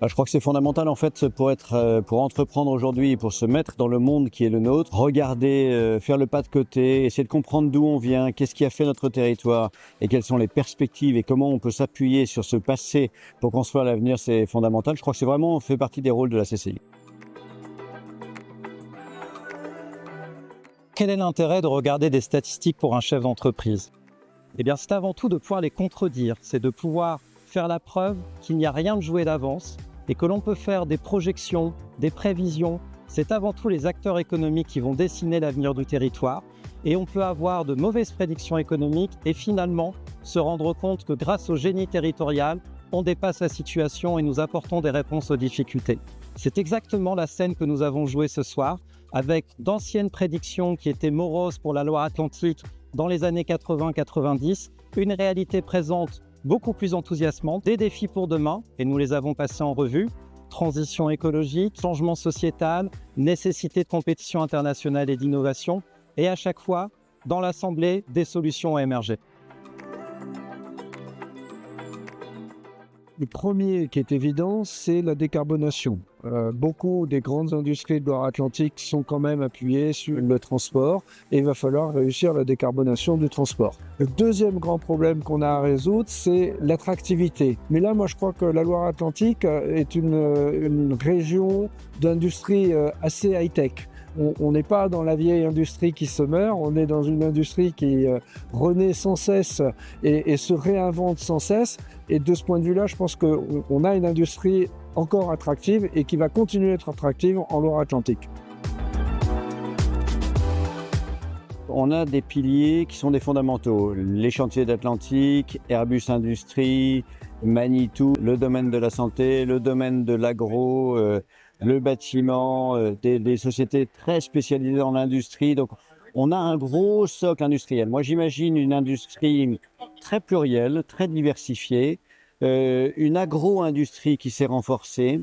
Je crois que c'est fondamental en fait pour entreprendre aujourd'hui et pour se mettre dans le monde qui est le nôtre, regarder, faire le pas de côté, essayer de comprendre d'où on vient, qu'est-ce qui a fait notre territoire et quelles sont les perspectives et comment on peut s'appuyer sur ce passé pour construire l'avenir, c'est fondamental. Je crois que c'est vraiment fait partie des rôles de la CCI. Quel est l'intérêt de regarder des statistiques pour un chef d'entreprise? Eh bien, c'est avant tout de pouvoir les contredire, c'est de pouvoir faire la preuve qu'il n'y a rien de joué d'avance et que l'on peut faire des projections, des prévisions. C'est avant tout les acteurs économiques qui vont dessiner l'avenir du territoire et on peut avoir de mauvaises prédictions économiques et finalement se rendre compte que grâce au génie territorial, on dépasse la situation et nous apportons des réponses aux difficultés. C'est exactement la scène que nous avons jouée ce soir avec d'anciennes prédictions qui étaient moroses pour la Loire-Atlantique dans les années 80-90, une réalité présente beaucoup plus enthousiasmante, des défis pour demain, et nous les avons passés en revue, transition écologique, changement sociétal, nécessité de compétition internationale et d'innovation, et à chaque fois, dans l'Assemblée, des solutions ont émergé. Le premier qui est évident, c'est la décarbonation. Beaucoup des grandes industries de Loire-Atlantique sont quand même appuyées sur le transport et il va falloir réussir la décarbonation du transport. Le deuxième grand problème qu'on a à résoudre, c'est l'attractivité. Mais là, moi, je crois que la Loire-Atlantique est une région d'industrie assez high-tech. On n'est pas dans la vieille industrie qui se meurt, on est dans une industrie qui renaît sans cesse et se réinvente sans cesse. Et de ce point de vue-là, je pense qu'on a une industrie encore attractive et qui va continuer à être attractive en Loire-Atlantique. On a des piliers qui sont des fondamentaux. Les chantiers d'Atlantique, Airbus Industrie, Manitou, le domaine de la santé, le domaine de l'agro, le bâtiment, des sociétés très spécialisées dans l'industrie. Donc, on a un gros socle industriel. Moi, j'imagine une industrie très plurielle, très diversifiée, une agro-industrie qui s'est renforcée,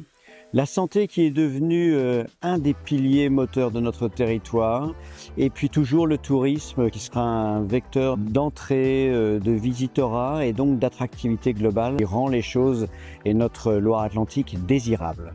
la santé qui est devenue un des piliers moteurs de notre territoire, et puis toujours le tourisme qui sera un vecteur d'entrée, de visitorat et donc d'attractivité globale qui rend les choses et notre Loire-Atlantique désirable.